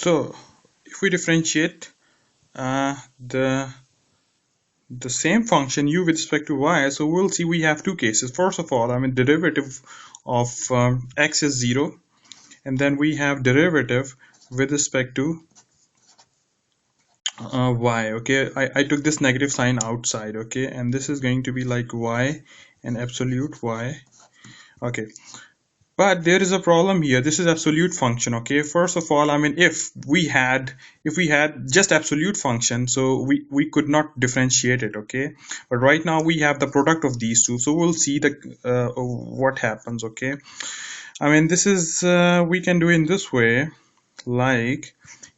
So if we differentiate the same function u with respect to y, so we'll see we have two cases. First of all, derivative of x is 0, and then we have derivative with respect to y. Okay, I took this negative sign outside. Okay, and this is going to be like y and absolute y. Okay, but there is a problem here. This is absolute function. Okay, first of all, if we had just absolute function, so we could not differentiate it. Okay, but right now we have the product of these two, so we'll see the what happens. Okay, this is we can do in this way, like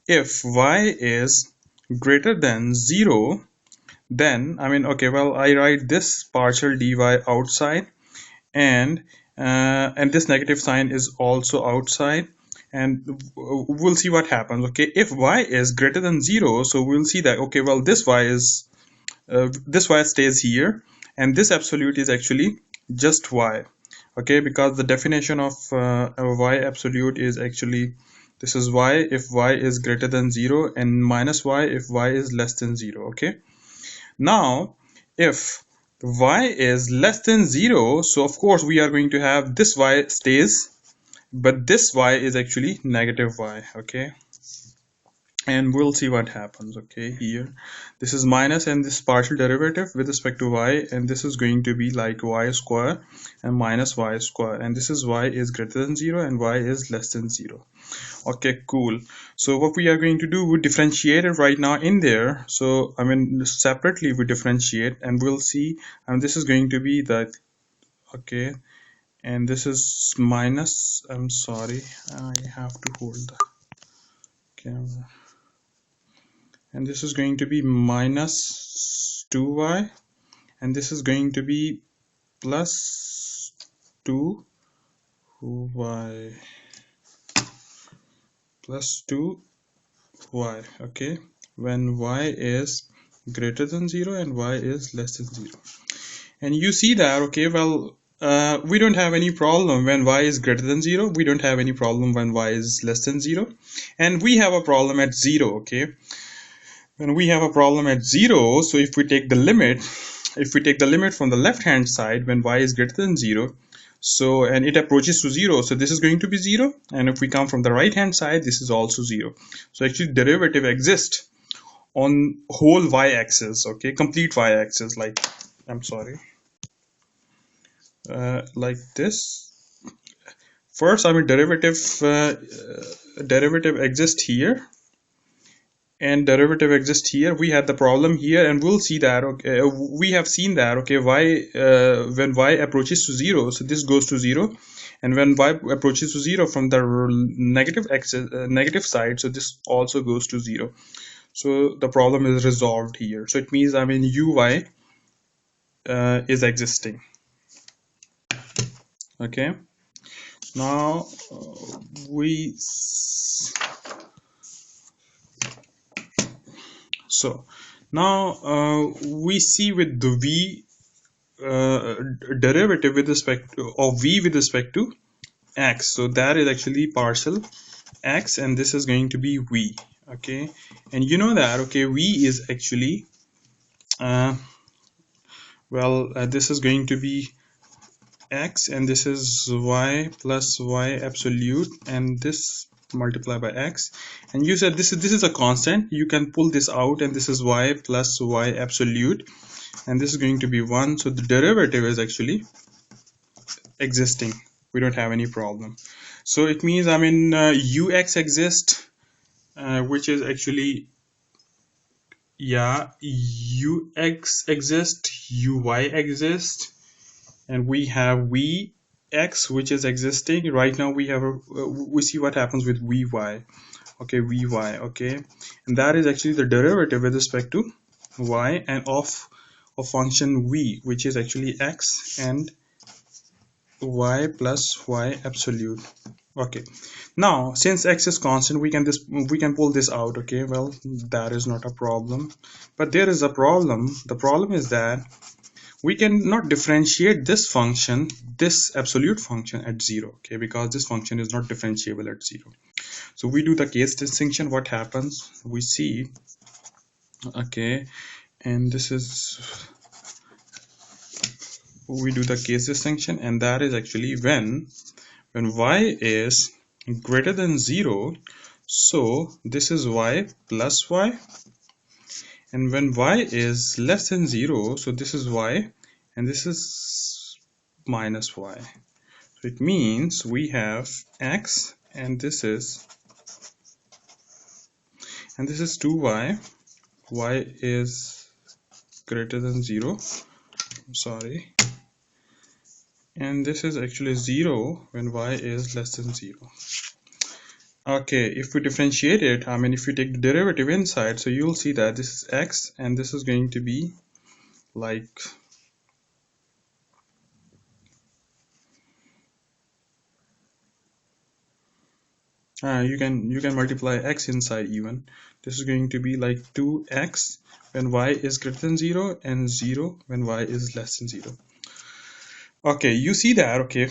if y is greater than 0, then okay, well, I write this partial dy outside, and this negative sign is also outside, and we'll see what happens. Okay, if y is greater than 0, so we'll see that, okay, well, this y stays here, and this absolute is actually just y. Okay, because the definition of y absolute is actually, this is y if y is greater than 0, and minus y if y is less than 0. Okay, now if y is less than 0, so of course we are going to have this y stays, but this y is actually negative y. Okay, and we'll see what happens. Okay, here this is minus, and this partial derivative with respect to y, and this is going to be like y square and minus y square, and this is y is greater than 0 and y is less than 0. Okay, cool. So what we are going to do, we differentiate it right now in there. So separately we differentiate, and we'll see, and this is going to be that. Okay, and this is minus, I'm sorry, I have to hold the camera, and this is going to be minus 2y, and this is going to be plus 2y plus 2y. Okay, when y is greater than 0 and y is less than 0, and you see that, okay, well, we don't have any problem when y is greater than 0, we don't have any problem when y is less than 0, and we have a problem at 0. Okay, when we have a problem at 0, so if we take the limit from the left hand side when y is greater than 0, so, and it approaches to 0, so this is going to be 0, and if we come from the right hand side, this is also 0. So actually derivative exists on whole y-axis. Okay, complete y-axis, like, I'm sorry, like this. First, derivative exists here, and derivative exists here. We had the problem here, and we'll see that, okay, we have seen that, okay, when y approaches to 0, so this goes to 0, and when y approaches to 0 from the negative side, so this also goes to 0. So the problem is resolved here. So it means uy is existing. Okay, now we see with the v derivative with respect to, of v with respect to x, so that is actually partial x, and this is going to be v. Okay, and you know that, okay, v is actually this is going to be x, and this is y plus y absolute, and this multiplied by x, and you said this is a constant, you can pull this out, and this is y plus y absolute, and this is going to be 1, so the derivative is actually existing, we don't have any problem. So it means ux exists, which is actually, yeah, ux exists, uy exists, and we have vx which is existing. Right now we have we see what happens with vy. Okay, vy. Okay, and that is actually the derivative with respect to y and of function v, which is actually x and y plus y absolute. Okay, now since x is constant, we can pull this out. Okay, well, that is not a problem, but there is a problem. The problem is that we cannot differentiate this function, this absolute function, at 0. Okay, because this function is not differentiable at 0. So we do the case distinction. What happens? We see, okay, and this is, we do the case distinction, and that is actually when y is greater than 0, so this is y plus y, and when y is less than 0, so this is y and this is minus y. So it means we have x and this is 2y. Y is greater than 0, sorry, and this is actually 0 when y is less than 0. Okay, if we differentiate it, I mean if we take the derivative inside, so you'll see that this is x and this is going to be like you can multiply x inside even. This is going to be like 2x when y is greater than 0 and 0 when y is less than 0. Okay, you see that, okay,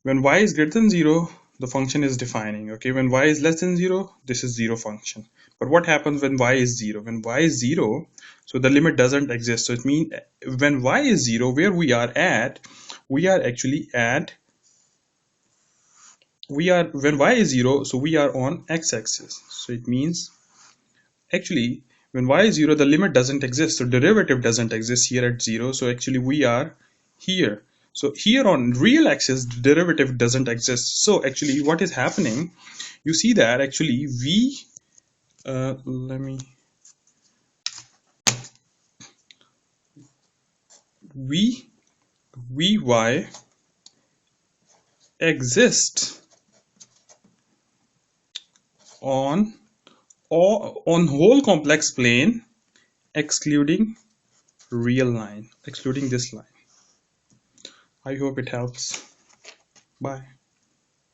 when y is greater than 0, the function is defining. Okay, when y is less than 0, this is 0 function. But what happens when y is 0? When y is 0, so the limit doesn't exist. So it means when y is 0, where we are at, we are actually at, when y is 0, so we are on x-axis. So it means actually when y is 0, the limit doesn't exist. So derivative doesn't exist here at 0. So actually we are here. So here on real axis, the derivative doesn't exist. So actually what is happening, you see that actually vy exist on whole complex plane excluding real line, excluding this line. I hope it helps. Bye.